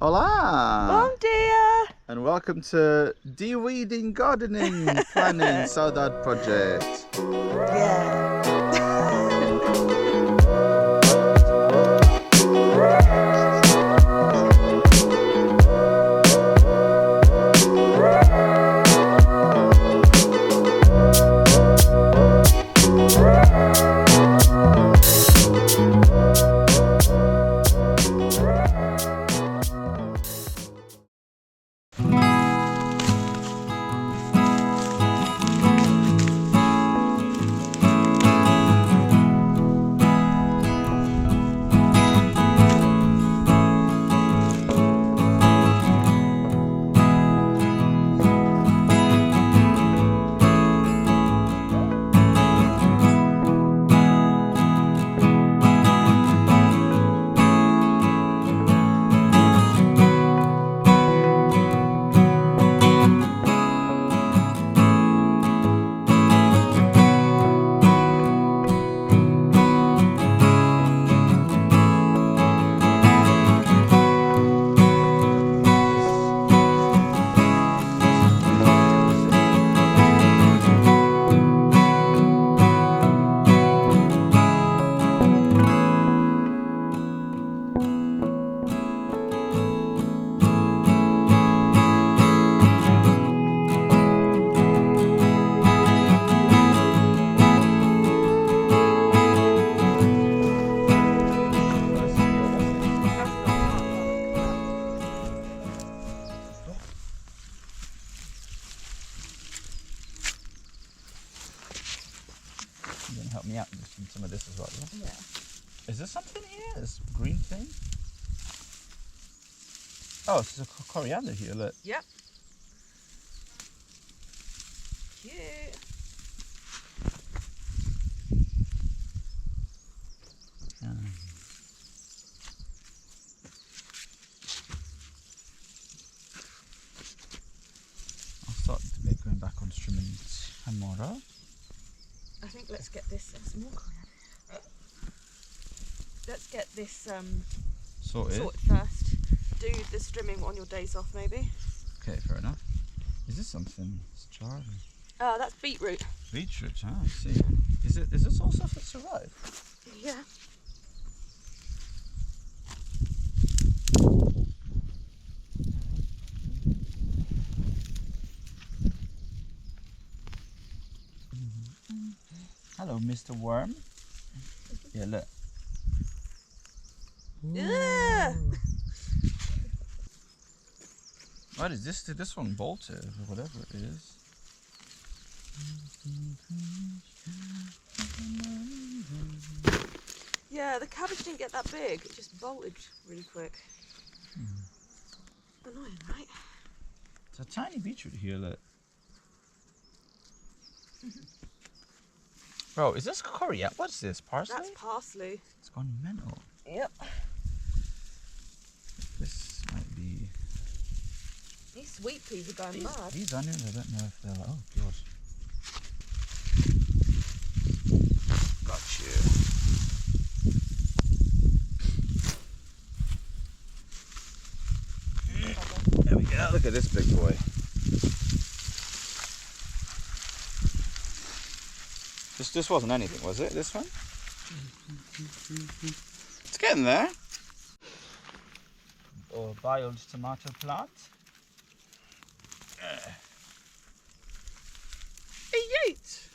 Hola! Bom dia! And welcome to De-Weeding Gardening Planning Saudade Project. Yeah. You can help me out with some of this as well, yeah? Yeah. Is there something here? This green thing? Oh, it's a coriander here, look. Yep. Cute. I'll start to make going back on trimming tomorrow. I think let's get this. There's more coriander. Let's get this Sorted. sorted first. Do the strimming on your days off, maybe. Okay, fair enough. Is this something? It's jarring. That's beetroot. Beetroot, I see. Is this all stuff that's arrived? Yeah. Hello, Mr. Worm. Yeah, look. Yeah. What is this? This one bolted or whatever it is. Yeah, the cabbage didn't get that big. It just bolted really quick. Annoying, right? It's a tiny beetroot here, look. Bro, is this coriander? What's this? Parsley? That's parsley. It's gone mental. Yep. This might be. These sweet peas are going mad. These onions, I don't know if they're like. Oh, God. Got you. There we go. Look at this big boy. This wasn't anything, was it? This one? It's getting there. Or wild tomato plant. Yeet!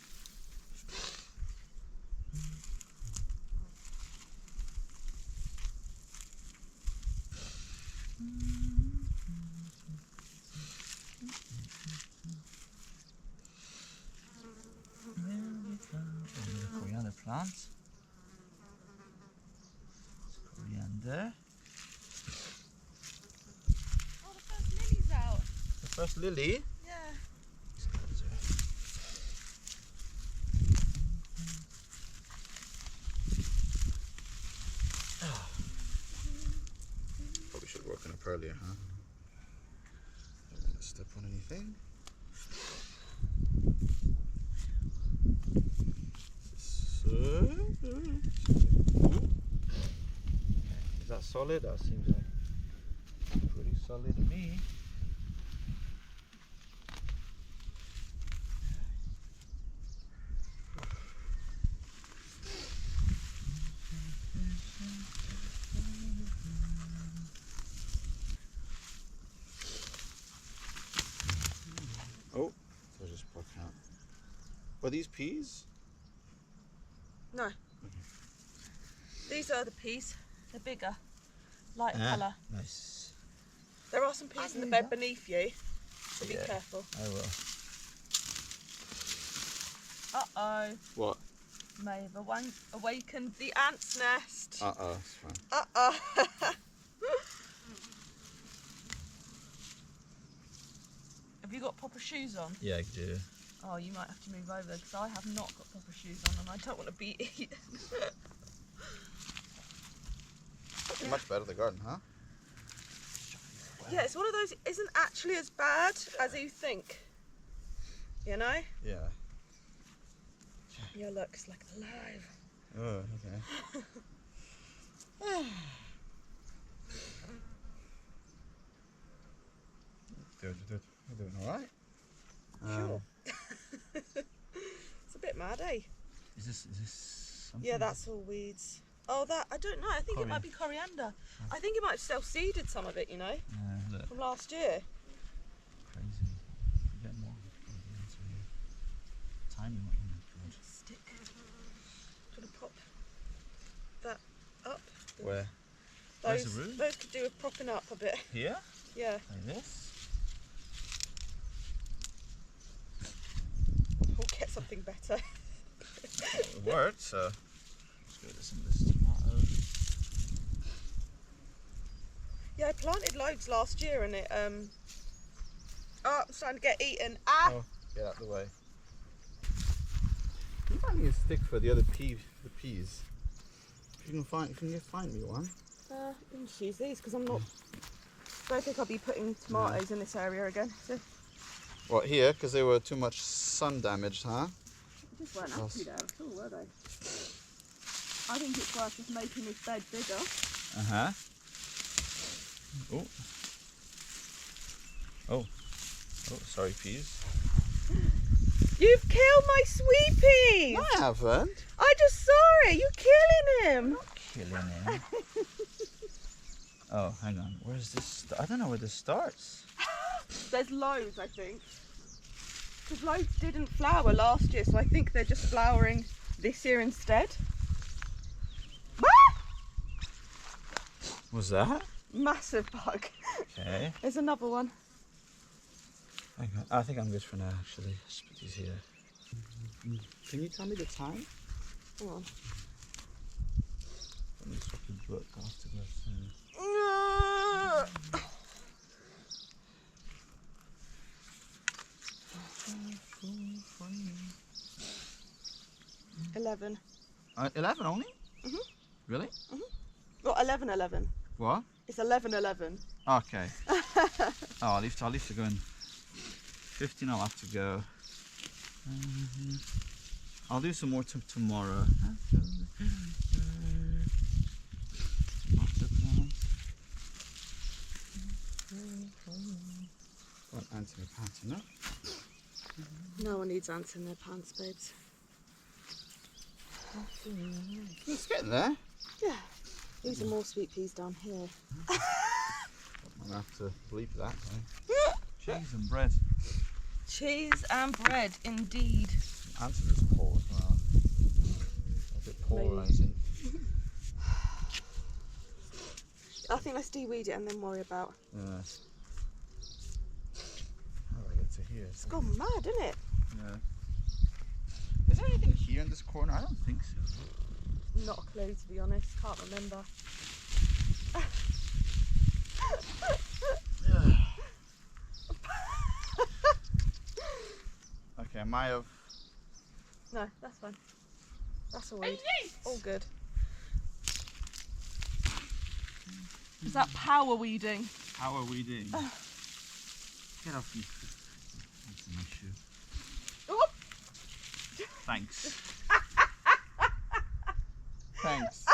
Coriander plant. Coriander. Oh, the first lily's out. The first lily. Yeah. Probably should have woken up earlier, huh? Don't want to step on anything. Is that solid? That seems like solid to me. Oh, they're just poking out. Are these peas? No. These are the peas. They're bigger, lighter colour. Nice. There are some peas in the bed beneath you, so be careful. I will. Uh-oh. What? May have awakened the ant's nest. Uh-oh, it's fine. Uh-oh. Have you got proper shoes on? Yeah, I do. Oh, you might have to move over because I have not got proper shoes on and I don't want to be eaten. Much better the garden, huh? Yeah, it's one of those, isn't actually as bad as you think. You know? Yeah. Yeah, look, it's like alive. Oh, okay. We're doing all right. Sure. It's a bit mad, eh? Is this something? Yeah, that's all weeds. Oh, that, I don't know. I think it might be coriander. I think it might have self-seeded some of it, you know, Look. from last year. Crazy. You get more. Timing might be good. Stick. Do you want to pop that up? Where? Where's Those, the root? those could do with propping up a bit. Here? Yeah. Like this? We'll get something better. It worked, so let's go to some of this tomato. Yeah, I planted loads last year and it, oh, I'm starting to get eaten. Ah! Oh, get out of the way. Can you find me a stick for the other peas? If you can find me one. You can just use these because I'm not, don't think I'll be putting tomatoes in this area again. So What, here? Because they were too much sun damaged, huh? they just weren't happy there at all, were they? I think it's worth just making this bed bigger. Uh-huh. Oh. Oh. Oh, sorry, peas. You've killed my sweet peas! I haven't. I just saw it! You're killing him! Killing him. Oh, hang on. Where's this? I don't know where this starts. There's loads, I think. Because loads didn't flower last year, so I think they're just flowering this year instead. Ah! What's that? Massive bug. Okay. There's another one. Hang on. I think I'm good for now, actually. Let's put these here. Can you tell me the time? Hang on. Let me swap the book afterwards. 11. 11 only? Mhm. Really? Mhm. Well, 11. What? It's 11. Okay. Oh, I'll leave to go in. 15 I'll have to go. I'll do some more tomorrow. Got ants in my pants, no? No one needs ants in their pants, babes. It's getting there. Yeah. These are more sweet peas down here. I'm gonna have to bleep that. Cheese and bread. Cheese and bread, indeed. Ants in this hole as well. A bit polarising. I think let's de-weed it and then worry about. Yeah. How do I get to here? It's gone mad, isn't it? Yeah. Is there anything here in this corner? I don't think so. Not a clue, to be honest. Can't remember. Okay, I might have. No, that's fine. That's all weed. All good. Is that power weeding? How are we doing? Get off me. That's my shoe. Oh! Thanks. Thanks.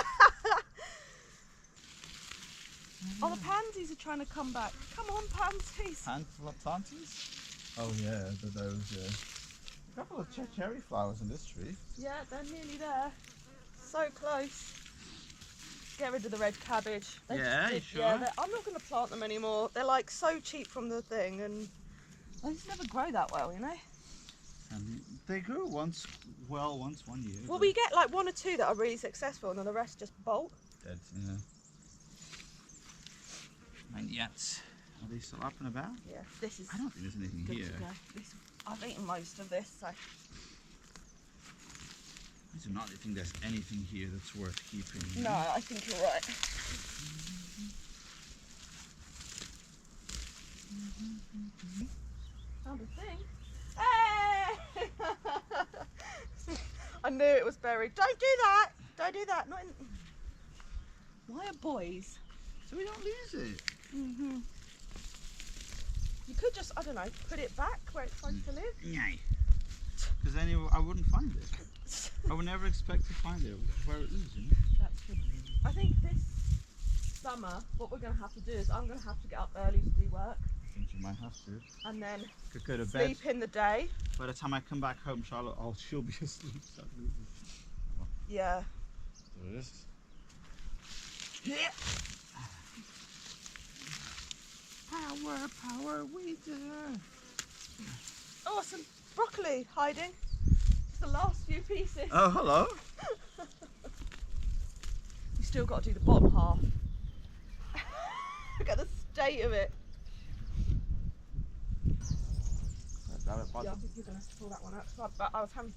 Oh, the pansies are trying to come back. Come on, pansies. Planties? Oh yeah, those. Yeah. A couple of cherry flowers in this tree. Yeah, they're nearly there. So close. Get rid of the red cabbage. They Yeah, just you did, sure? Yeah, I'm not going to plant them anymore. They're like so cheap from the thing, and they just never grow that well, you know. They grew once 1 year. Well, we get like 1 or 2 that are really successful, and then the rest just bolt. Dead, yeah. And yet, are they still up and about? Yeah, this is. I don't think there's anything good here. to go. I've eaten most of this, so. I do not think there's anything here that's worth keeping. No, I think you're right. Found a thing. Hey! I knew it was buried. Don't do that! Don't do that. Not in. Why are boys? So we don't lose it. You could just, I don't know, put it back where it's supposed to live. Yay. Because then I wouldn't find it. I would never expect to find it where it lives, you know? That's true. I think this summer, what we're going to have to do is I'm going to have to get up early to do work. I think you might have to. And then Could go to bed. sleep in the day. By the time I come back home, Charlotte, she'll be asleep. Yeah. There it is. Yeah. Power, weeder. Oh, some broccoli hiding. It's the last few pieces. Oh, hello. You still got to do the bottom half. Look at the state of it. Yeah, I think you're going to have to pull that one out. I was having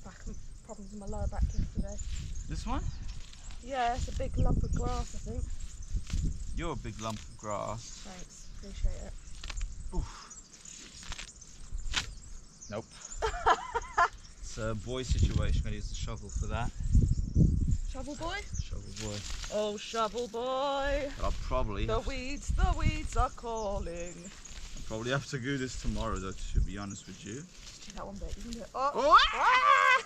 problems with my lower back yesterday. This one? Yeah, it's a big lump of grass, I think. You're a big lump of grass. Thanks, appreciate it. Oof. Nope. It's a boy situation. Gonna use the shovel for that. Shovel boy? Shovel boy. Oh, shovel boy. But I'll probably The weeds are calling. I'll probably have to do this tomorrow, though. To be honest with you. Do that one bit. You can do it. Oh. Oh! Ah!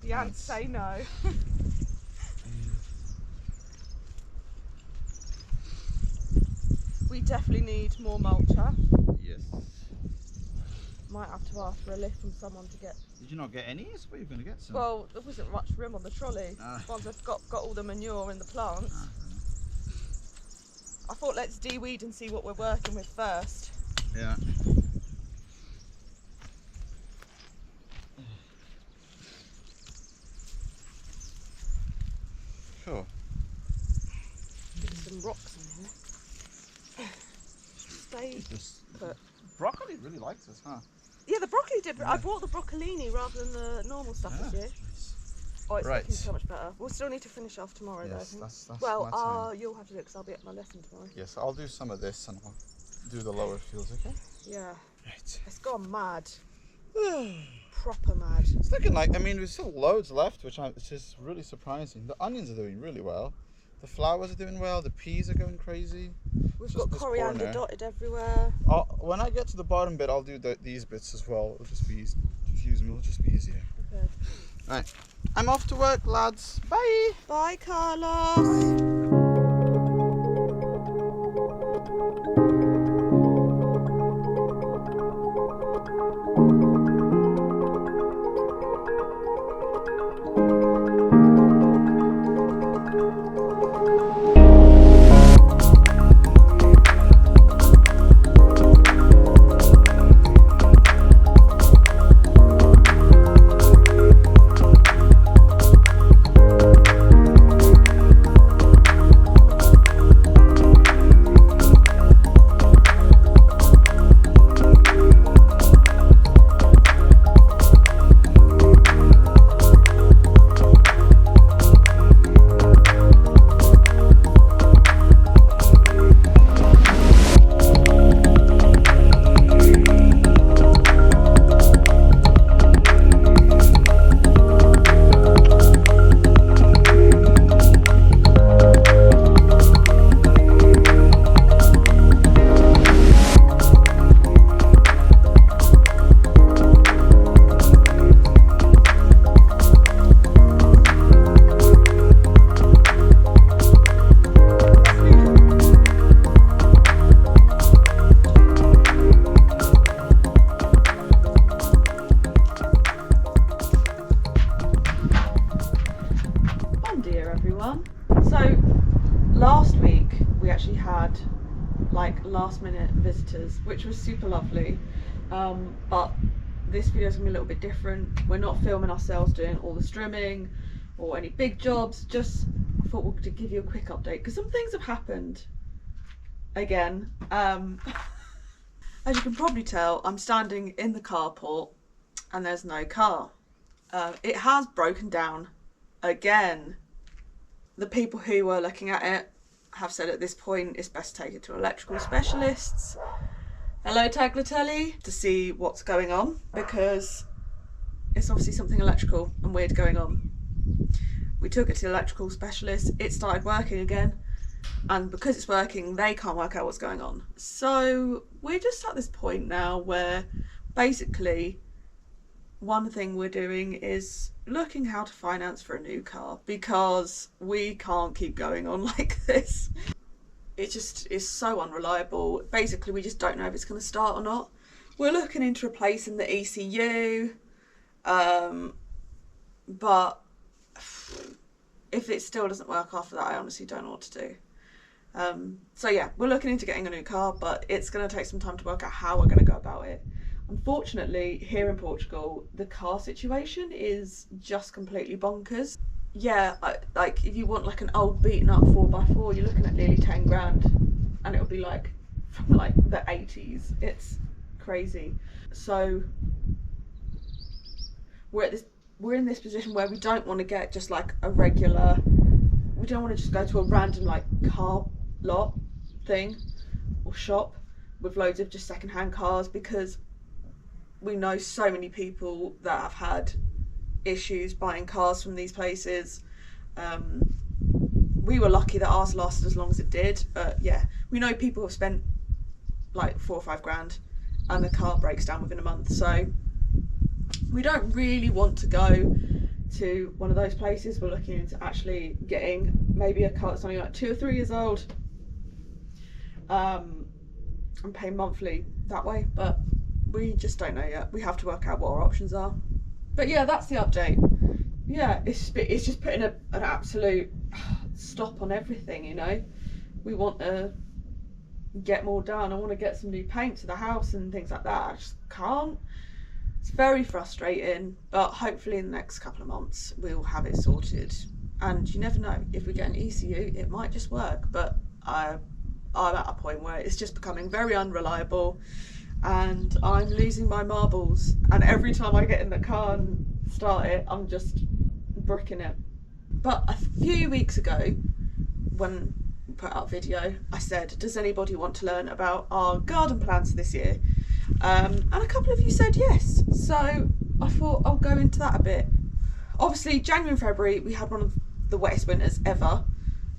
The ants say no. We definitely need more mulcher. Yes. Might have to ask for a lift from someone to get. Did you not get any? So where are you going to get some? Well, there wasn't much room on the trolley. Once I've got all the manure in the plants. I thought let's de-weed and see what we're working with first. Yeah. Sure. Get some rocks in here. Stay put. Broccoli really likes this, huh? Yeah, the broccoli did. Yeah. I brought the broccolini rather than the normal stuff this year. Oh, it's looking so much better. We'll still need to finish off tomorrow, though. I think. That's Well, my time. you'll have to do it because I'll be at my lesson tomorrow. Yes, I'll do some of this and I'll do the lower fields, okay? Yeah. Right. It's gone mad. Proper mad. It's looking like, I mean, there's still loads left, which is really surprising. The onions are doing really well. The flowers are doing well. The peas are going crazy. We've Just got this coriander corner. dotted everywhere. When I get to the bottom bit, I'll do these bits as well. It'll just be easy. Excuse me, it'll just be easier. Okay. Right. I'm off to work, lads. Bye. Bye, Carlos. like last minute visitors, which was super lovely. But this video is gonna be a little bit different. We're not filming ourselves doing all the strimming or any big jobs. Just I thought we'll give you a quick update because some things have happened again. As you can probably tell, I'm standing in the carport and there's no car. It has broken down again. The people who were looking at it have said at this point it's best to take it to electrical specialists. Hello Tagliatelle, to see what's going on, because it's obviously something electrical and weird going on. We took it to the electrical specialist, it started working again, and because it's working they can't work out what's going on. So we're just at this point now where basically one thing we're doing is looking how to finance for a new car, because we can't keep going on like this. It just is so unreliable. Basically we just don't know if it's going to start or not. We're looking into replacing the ECU, but if it still doesn't work after that, I honestly don't know what to do. So yeah, we're looking into getting a new car, but it's going to take some time to work out how we're going to go about it. Unfortunately, here in Portugal, the car situation is just completely bonkers. Yeah, like if you want like an old beaten up 4x4, you're looking at nearly 10 grand, and it'll be like from like the 80s. It's crazy. So we're in this position where we don't want to get just like a regular, we don't want to just go to a random like car lot thing or shop with loads of just second-hand cars, because we know so many people that have had issues buying cars from these places. We were lucky that ours lasted as long as it did, but yeah, we know people have spent like 4 or 5 grand and the car breaks down within a month. So we don't really want to go to one of those places. We're looking into actually getting maybe a car that's only like 2 or 3 years old, and pay monthly that way, but we just don't know yet. We have to work out what our options are. But yeah, that's the update. Yeah, it's just putting an absolute stop on everything, you know. We want to get more done. I want to get some new paint to the house and things like that. I just can't. It's very frustrating, but hopefully in the next couple of months we'll have it sorted. And you never know, if we get an ECU, it might just work. But I'm at a point where it's just becoming very unreliable, and I'm losing my marbles, and every time I get in the car and start it, I'm just bricking it. But a few weeks ago, when we put out a video, I said, does anybody want to learn about our garden plans this year? And a couple of you said yes, so I thought I'll go into that a bit. Obviously January and February we had one of the wettest winters ever,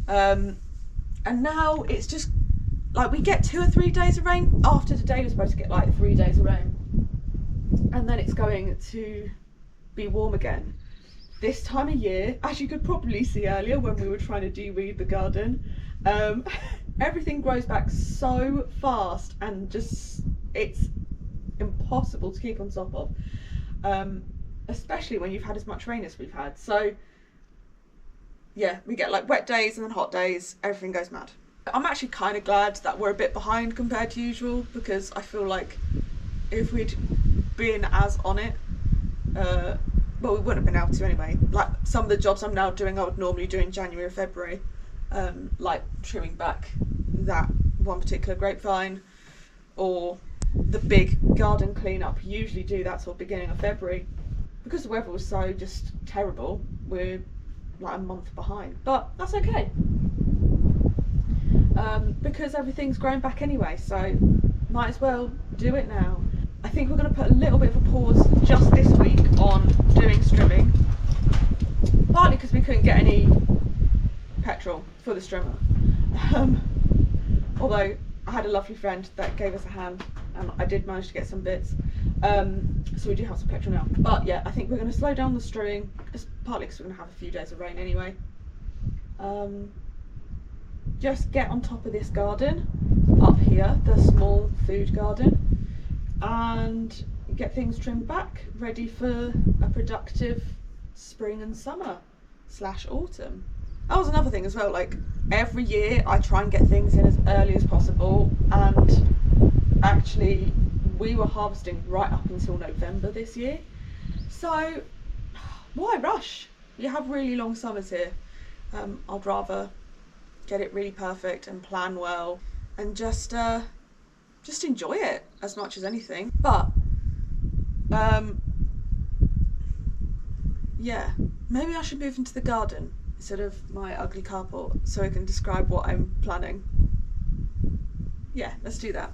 and now it's just like we get 2 or 3 days of rain. After today we're supposed to get like 3 days of rain, and then it's going to be warm again. This time of year, as you could probably see earlier when we were trying to de-weed the garden, everything grows back so fast, and just it's impossible to keep on top of, especially when you've had as much rain as we've had. So yeah, we get like wet days and then hot days, everything goes mad. I'm actually kind of glad that we're a bit behind compared to usual, because I feel like if we'd been as on it, well, we wouldn't have been able to anyway. Like some of the jobs I'm now doing I would normally do in January or February, like trimming back that one particular grapevine, or the big garden cleanup. Usually do that sort of beginning of February. Because the weather was so just terrible, we're like a month behind, but that's okay. Because everything's growing back anyway, so might as well do it now. I think we're going to put a little bit of a pause just this week on doing strimming, partly because we couldn't get any petrol for the strimmer, although I had a lovely friend that gave us a hand and I did manage to get some bits, so we do have some petrol now. But yeah, I think we're going to slow down the strimming, partly because we're going to have a few days of rain anyway. Just get on top of this garden up here, the small food garden, and get things trimmed back, ready for a productive spring and summer / autumn. That was another thing as well, like every year I try and get things in as early as possible, and actually we were harvesting right up until November this year, so why rush? You have really long summers here. I'd rather get it really perfect and plan well and just enjoy it as much as anything. But yeah, maybe I should move into the garden instead of my ugly carport so I can describe what I'm planning. Yeah, let's do that.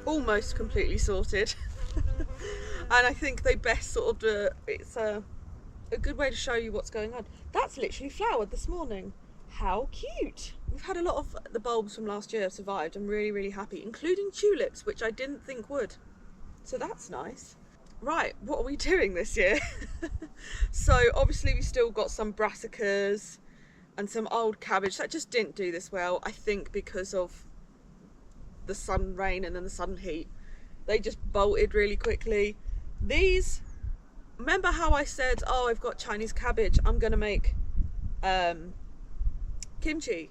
Almost completely sorted and I think they best sort of it's a good way to show you what's going on. That's literally flowered this morning. How cute. We've had a lot of the bulbs from last year have survived. I'm really happy, including tulips, which I didn't think would, so that's nice. Right, what are we doing this year? So obviously we still got some brassicas and some old cabbage that just didn't do this well, I think because of the sudden rain and then the sudden heat. They just bolted really quickly. These, remember how I said, oh, I've got Chinese cabbage, I'm gonna make kimchi.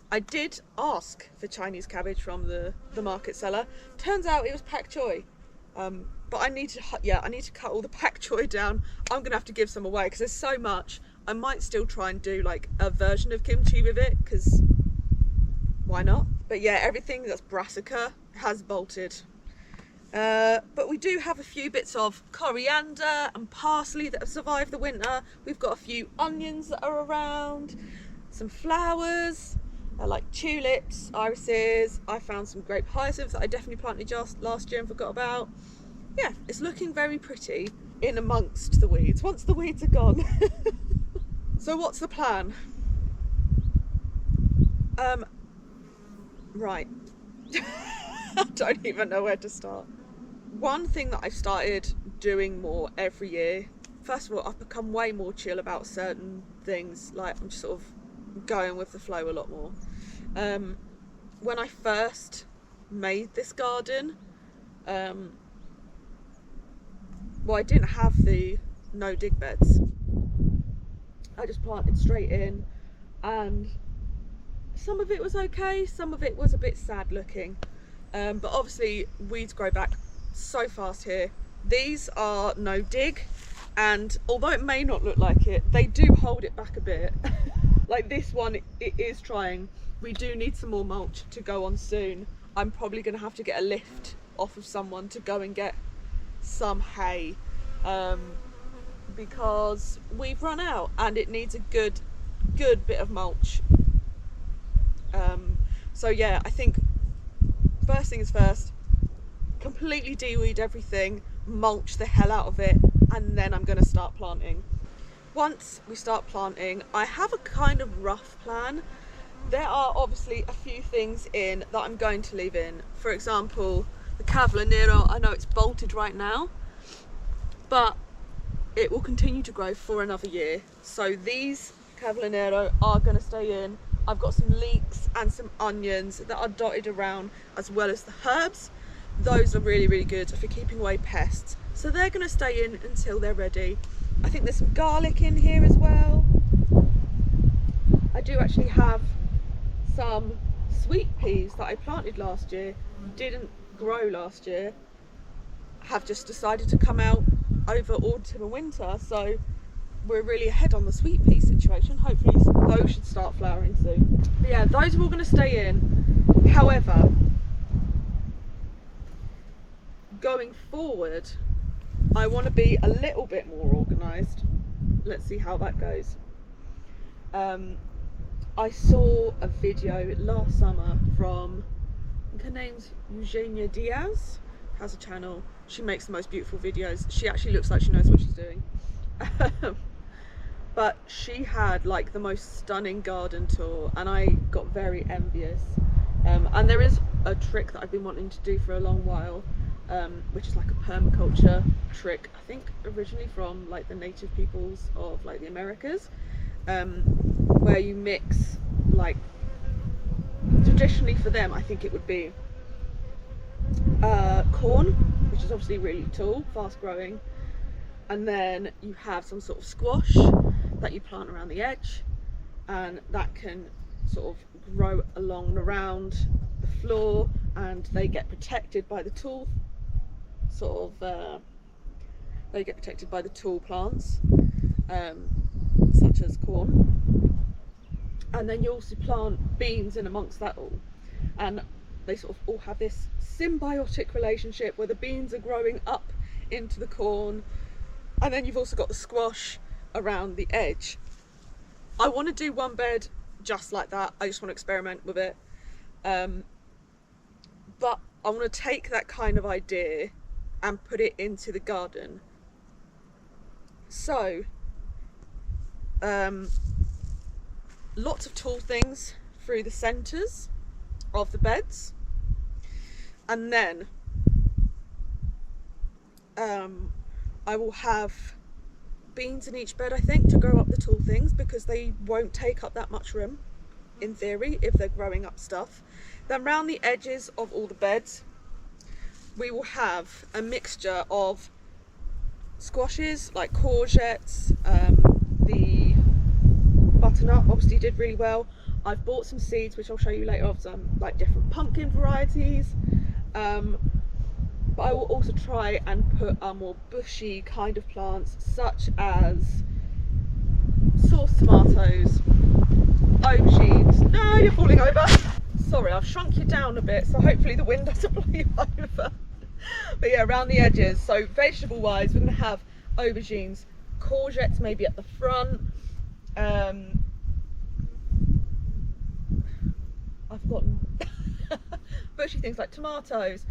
I did ask for Chinese cabbage from the market seller. Turns out it was pak choi. But I need to cut all the pak choi down. I'm gonna have to give some away because there's so much. I might still try and do like a version of kimchi with it, because why not? But yeah, everything that's brassica has bolted. But we do have a few bits of coriander and parsley that have survived the winter. We've got a few onions that are around, some flowers, like tulips, irises. I found some grape hyacinths that I definitely planted just last year and forgot about. Yeah, it's looking very pretty in amongst the weeds, once the weeds are gone. So what's the plan? Right. I don't even know where to start. One thing that I've started doing more every year, first of all, I've become way more chill about certain things. Like, I'm just sort of going with the flow a lot more. When I first made this garden, well, I didn't have the no dig beds. I just planted straight in, and some of it was okay, some of it was a bit sad looking, but obviously weeds grow back so fast here. These are no dig, and although it may not look like it, they do hold it back a bit. Like this one, it is trying. We do need some more mulch to go on soon. I'm probably going to have to get a lift off of someone to go and get some hay, because we've run out and it needs a good bit of mulch. So yeah, I think first things first, completely de-weed everything, mulch the hell out of it, and then I'm going to start planting. Once we start planting, I have a kind of rough plan. There are obviously a few things in that I'm going to leave in. For example, the Cavallonero, I know it's bolted right now, but it will continue to grow for another year. So these Cavallonero are going to stay in. I've got some leeks and some onions that are dotted around, as well as the herbs. Those are really good for keeping away pests. So they're going to stay in until they're ready. I think there's some garlic in here as well. I do actually have some sweet peas that I planted last year, didn't grow last year, have just decided to come out over autumn and winter, so we're really ahead on the sweet pea situation. Hopefully those should start flowering soon. But yeah, those are all going to stay in. However, going forward, I want to be a little bit more organised. Let's see how that goes. I saw a video last summer from, I think her name's Eugenia Diaz, has a channel. She makes the most beautiful videos. She actually looks like she knows what she's doing. But she had like the most stunning garden tour, and I got very envious. And there is a trick that I've been wanting to do for a long while, which is like a permaculture trick, I think originally from like the native peoples of like the Americas, where you mix, like traditionally for them I think it would be corn, which is obviously really tall, fast growing, and then you have some sort of squash that you plant around the edge, and that can sort of grow along and around the floor, and they get protected by the tall plants, such as corn. And then you also plant beans in amongst that all, and they sort of all have this symbiotic relationship where the beans are growing up into the corn, and then you've also got the squash around the edge. I want to do one bed just like that. I just want to experiment with it, but I want to take that kind of idea and put it into the garden. So lots of tall things through the centres of the beds, and then I will have beans in each bed, I think, to grow up the tall things, because they won't take up that much room in theory if they're growing up stuff. Then round the edges of all the beds we will have a mixture of squashes like courgettes. The butternut obviously did really well. I've bought some seeds which I'll show you later of some like different pumpkin varieties, but I will also try and put a more bushy kind of plants such as sauce tomatoes, aubergines. No, you're falling over. Sorry, I've shrunk you down a bit, so hopefully the wind doesn't blow you over. But yeah, around the edges. So vegetable wise, we're going to have aubergines, courgettes maybe at the front. I've forgotten. Bushy things like tomatoes.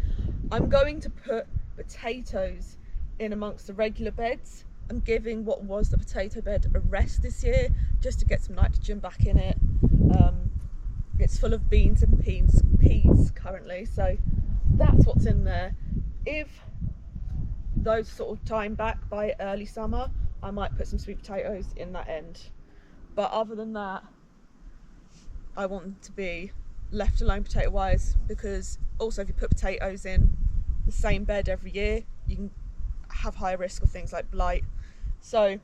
I'm going to put potatoes in amongst the regular beds. I'm giving what was the potato bed a rest this year, just to get some nitrogen back in it. It's full of beans and peas currently, so that's what's in there. If those sort of time back by early summer, I might put some sweet potatoes in that end. But other than that, I want them to be left alone potato wise, because also if you put potatoes in the same bed every year, you can have higher risk of things like blight. So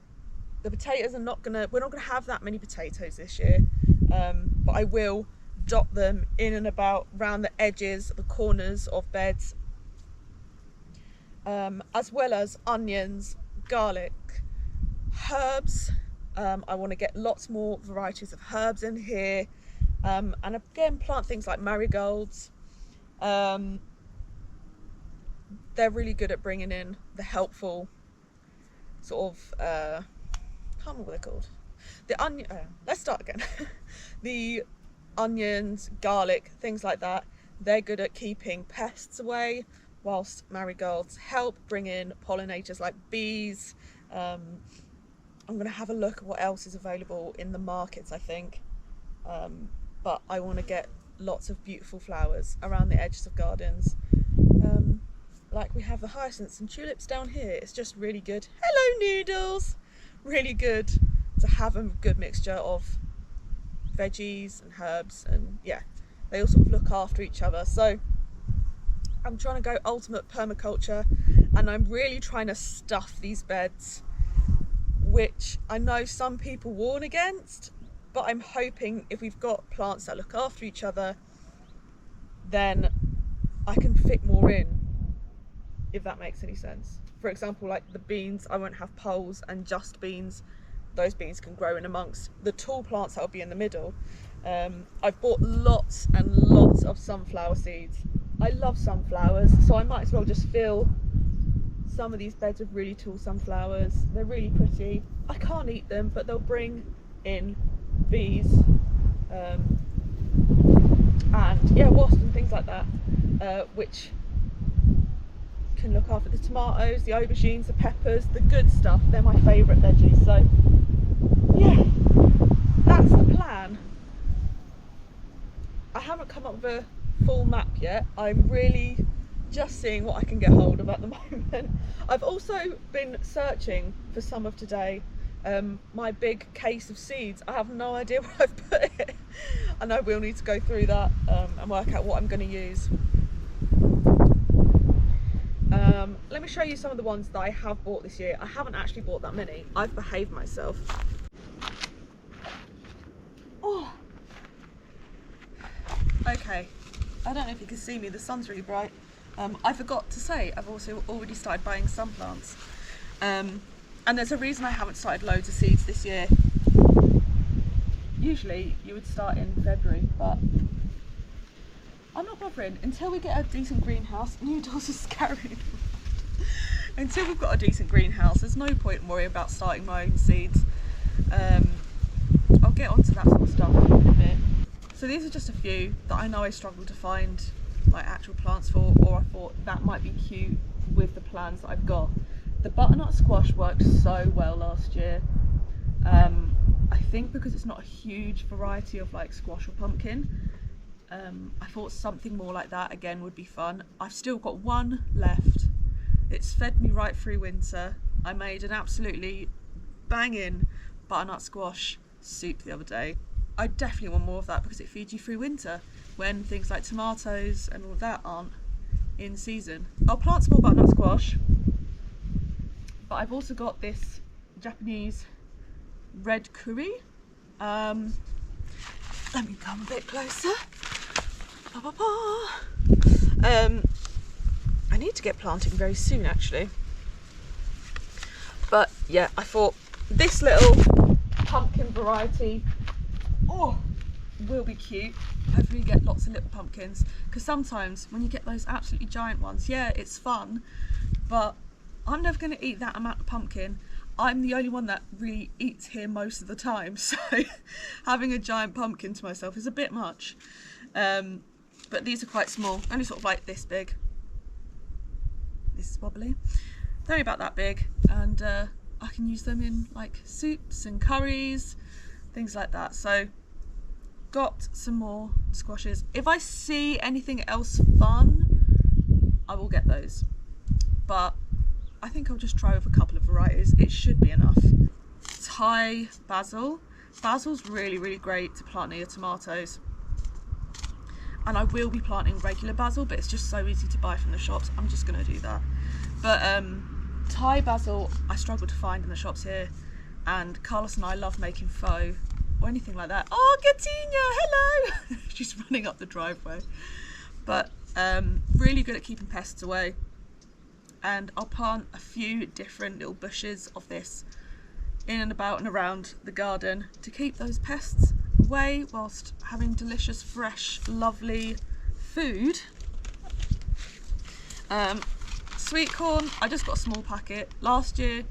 the potatoes we're not gonna have that many potatoes this year, but I will dot them in and about round the edges, the corners of beds, as well as onions, garlic, herbs. I want to get lots more varieties of herbs in here, and again plant things like marigolds. They're really good at bringing in the helpful sort of can't remember what they're called. The onion. Let's start again. The onions, garlic, things like that. They're good at keeping pests away, whilst marigolds help bring in pollinators like bees. I'm going to have a look at what else is available in the markets, I think. But I want to get lots of beautiful flowers around the edges of gardens. Like we have the hyacinths and tulips down here. It's just really good. Hello noodles! Really good to have a good mixture of veggies and herbs, and yeah, they all sort of look after each other. So I'm trying to go ultimate permaculture, and I'm really trying to stuff these beds, which I know some people warn against, but I'm hoping if we've got plants that look after each other, then I can fit more in, if that makes any sense. For example, like the beans, I won't have poles and just beans. Those beans can grow in amongst the tall plants that will be in the middle. I've bought lots and lots of sunflower seeds. I love sunflowers, so I might as well just fill some of these beds with really tall sunflowers. They're really pretty. I can't eat them, but they'll bring in bees and yeah, wasps and things like that, which can look after the tomatoes, the aubergines, the peppers, the good stuff. They're my favourite veggies. So yeah, that's the plan. I haven't come up with a full map yet. I'm really just seeing what I can get hold of at the moment. I've also been searching for some of today. My big case of seeds, I have no idea where I've put it. I know we'll need to go through that and work out what I'm going to use. Let me show you some of the ones that I have bought this year. I haven't actually bought that many. I've behaved myself. Oh. Okay, I don't know if you can see me, the sun's really bright. I forgot to say, I've also already started buying some plants. And there's a reason I haven't started loads of seeds this year. Usually you would start in February, but I'm not bothering. Until we get a decent greenhouse, noodles are scary. Until we've got a decent greenhouse, there's no point in worrying about starting my own seeds. I'll get onto that sort of stuff in a bit. So these are just a few that I know I struggled to find like actual plants for, or I thought that might be cute with the plans that I've got. The butternut squash worked so well last year. I think because it's not a huge variety of like squash or pumpkin, I thought something more like that again would be fun. I've still got one left. It's fed me right through winter. I made an absolutely banging butternut squash soup the other day. I definitely want more of that because it feeds you through winter when things like tomatoes and all of that aren't in season. I'll plant some more butternut squash, but I've also got this Japanese red curry. Let me come a bit closer. I need to get planting very soon actually. But yeah, I thought this little pumpkin variety will be cute. Hopefully get lots of little pumpkins, because sometimes when you get those absolutely giant ones, yeah, it's fun, but I'm never going to eat that amount of pumpkin. I'm the only one that really eats here most of the time, so having a giant pumpkin to myself is a bit much. But these are quite small, only sort of like this big. This is wobbly. They're only about that big, and I can use them in like soups and curries, things like that. So got some more squashes. If I see anything else fun, I will get those, but I think I'll just try with a couple of varieties. It should be enough. Thai basil. Basil's really great to plant near your tomatoes, and I will be planting regular basil, but it's just so easy to buy from the shops. I'm just going to do that. But Thai basil I struggle to find in the shops here, and Carlos and I love making pho or anything like that. Oh, Gatina, hello! She's running up the driveway. But really good at keeping pests away. And I'll plant a few different little bushes of this in and about and around the garden to keep those pests away whilst having delicious, fresh, lovely food. Sweet corn, I just got a small packet. Last year,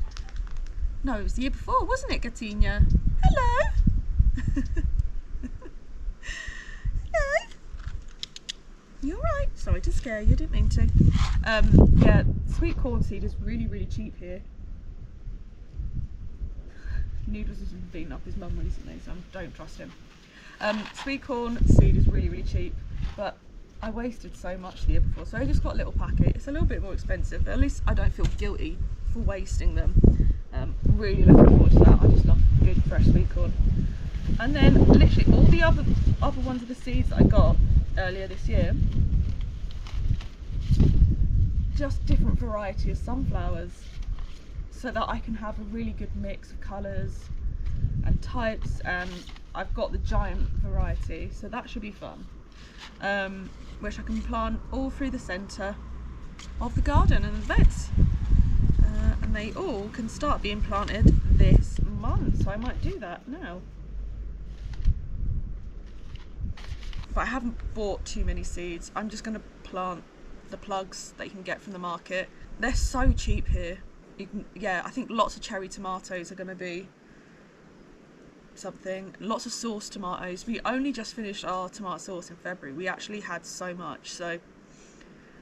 no, it was the year before, wasn't it, Gatina? Hello! Hello! You're right. Sorry to scare you, didn't mean to. Yeah, sweet corn seed is really cheap here. Noodles has been beating up his mum recently, so I don't trust him. Sweet corn seed is really cheap, but I wasted so much the year before, so I just got a little packet. It's a little bit more expensive, but at least I don't feel guilty for wasting them. Really looking forward to that. I just love good fresh sweet corn. And then literally all the other ones of the seeds that I got earlier this year, just different variety of sunflowers, so that I can have a really good mix of colours and types, and I've got the giant variety, so that should be fun, which I can plant all through the centre of the garden and the beds, and they all can start being planted this month, so I might do that now. But I haven't bought too many seeds. I'm just going to plant the plugs that you can get from the market. They're so cheap here. Yeah, I think lots of cherry tomatoes are going to be something. Lots of sauce tomatoes. We only just finished our tomato sauce in February. We actually had so much, so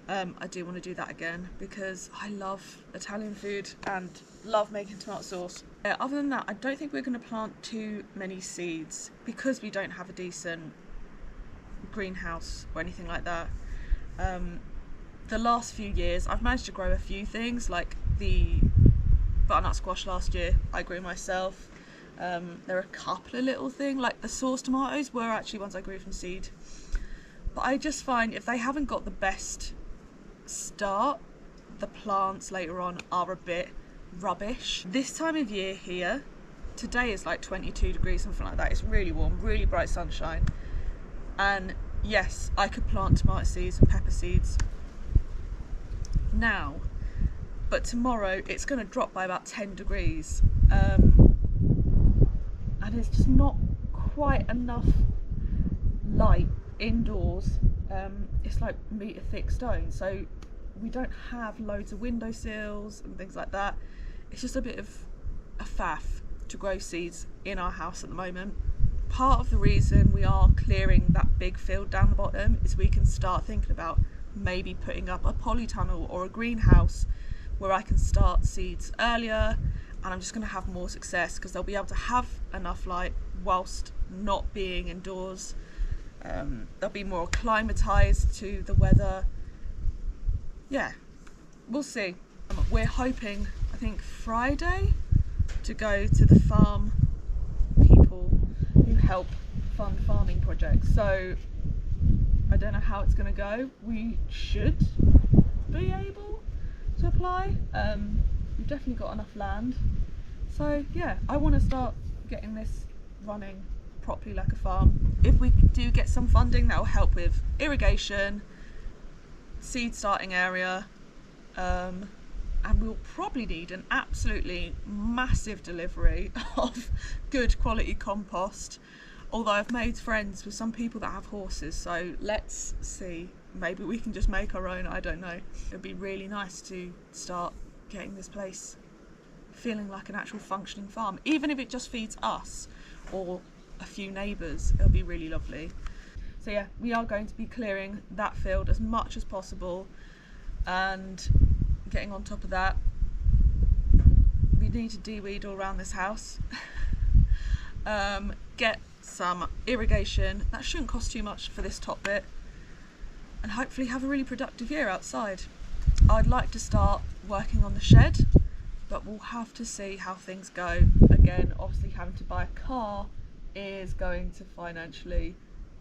I do want to do that again because I love Italian food and love making tomato sauce. Other than that, I don't think we're going to plant too many seeds because we don't have a decent greenhouse or anything like that. The last few years I've managed to grow a few things, like the butternut squash last year I grew myself. There are a couple of little things, like the sauce tomatoes were actually ones I grew from seed. But I just find if they haven't got the best start, the plants later on are a bit rubbish. This time of year here, today is like 22 degrees, something like that. It's really warm, really bright sunshine. And yes, I could plant tomato seeds and pepper seeds now, but tomorrow it's going to drop by about 10 degrees. And it's just not quite enough light indoors. It's like metre thick stone, so we don't have loads of windowsills and things like that. It's just a bit of a faff to grow seeds in our house at the moment. Part of the reason we are clearing that big field down the bottom is we can start thinking about maybe putting up a polytunnel or a greenhouse where I can start seeds earlier, and I'm just going to have more success because they'll be able to have enough light whilst not being indoors. They'll be more acclimatized to the weather. Yeah, we'll see. We're hoping, I think Friday, to go to the farm people who help fund farming projects. So I don't know how it's going to go. We should be able to apply. We've definitely got enough land. So yeah, I want to start getting this running properly like a farm. If we do get some funding, that will help with irrigation, seed starting area, and we'll probably need an absolutely massive delivery of good quality compost. Although I've made friends with some people that have horses, so let's see. Maybe we can just make our own, I don't know. It'd be really nice to start getting this place feeling like an actual functioning farm. Even if it just feeds us or a few neighbours, it'll be really lovely. So yeah, we are going to be clearing that field as much as possible and getting on top of that. We need to de-weed all around this house. Get some irrigation. That shouldn't cost too much for this top bit, and hopefully have a really productive year outside. I'd like to start working on the shed, but we'll have to see how things go. Again, obviously having to buy a car is going to financially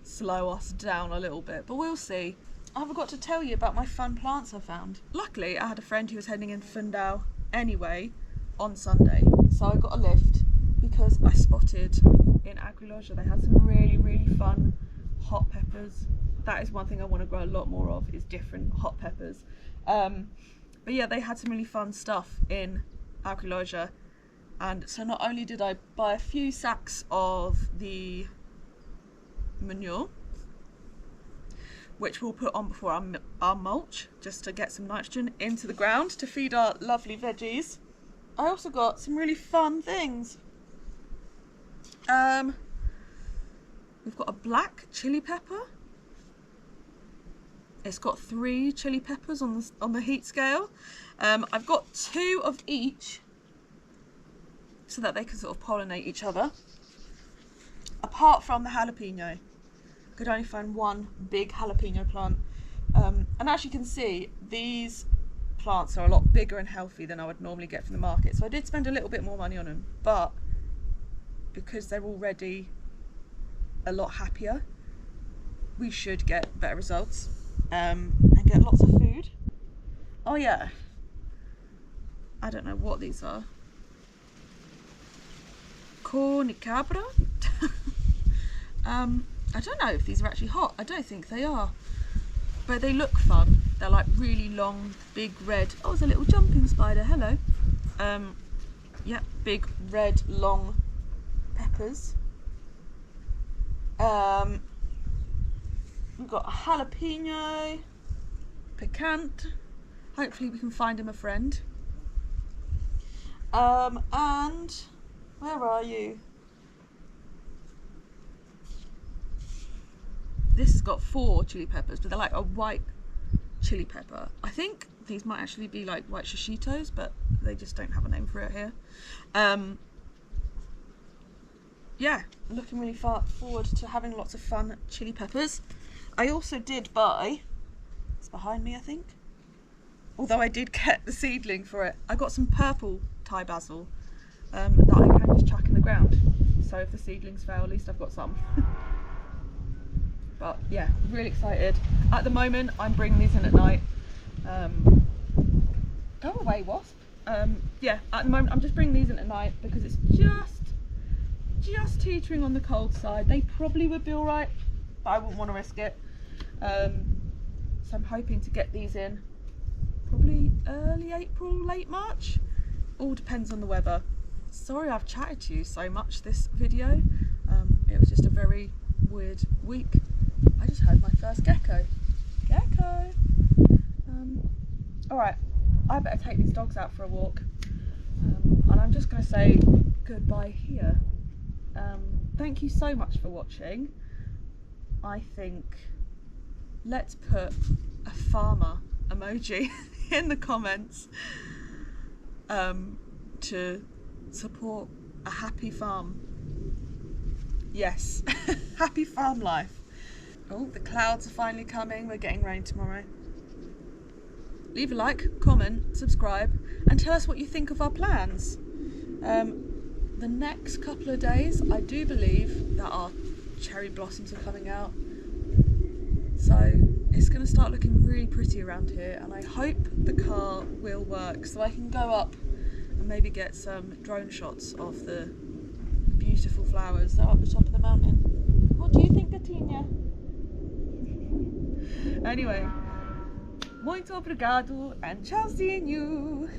slow us down a little bit, but we'll see. I forgot to tell you about my fun plants I found. Luckily, I had a friend who was heading in Fundau anyway on Sunday, so I got a lift because I spotted in Agriloja they had some really, really fun hot peppers. That is one thing I want to grow a lot more of, is different hot peppers. But yeah, they had some really fun stuff in Agriloja, and so not only did I buy a few sacks of the manure, which we'll put on before our mulch, just to get some nitrogen into the ground to feed our lovely veggies. I also got some really fun things. We've got a black chili pepper. It's got 3 chili peppers on the heat scale. I've got 2 of each so that they can sort of pollinate each other. Apart from the jalapeno, I could only find 1 big jalapeno plant. And as you can see, these plants are a lot bigger and healthy than I would normally get from the market. So I did spend a little bit more money on them, but because they're already a lot happier, we should get better results and get lots of food. Oh yeah, I don't know what these are. Cornicabra? I don't know if these are actually hot. I don't think they are, but they look fun. They're like really long, big red. Oh, there's a little jumping spider. Hello. Yeah, big red long peppers. We've got a jalapeno, picant. Hopefully we can find him a friend. And where are you? this has got 4 chili peppers, but they're like a white chili pepper. I think these might actually be like white shishitos, but they just don't have a name for it here. Yeah, looking really far forward to having lots of fun chili peppers. I also did buy, it's behind me I think, although I did get the seedling for it, I got some purple Thai basil that I can just chuck in the ground. So if the seedlings fail, at least I've got some. But yeah, really excited. At the moment, I'm bringing these in at night. Go away, wasp. Yeah, at the moment, I'm just bringing these in at night because it's just teetering on the cold side. They probably would be all right, but I wouldn't want to risk it. So I'm hoping to get these in probably early April, late March. All depends on the weather. Sorry I've chatted to you so much this video. It was just a very weird week. I just heard my first gecko. Alright, I better take these dogs out for a walk. And I'm just going to say goodbye here. Thank you so much for watching. I think let's put a farmer emoji in the comments to support a happy farm. Yes, happy farm life. Oh, the clouds are finally coming. We're getting rain tomorrow. Leave a like, comment, subscribe, and tell us what you think of our plans. The next couple of days, I do believe that our cherry blossoms are coming out. So it's going to start looking really pretty around here, and I hope the car will work so I can go up and maybe get some drone shots of the beautiful flowers that are up the top of the mountain. What do you think, Gatinia? Anyway, muito obrigado and tchauzinho!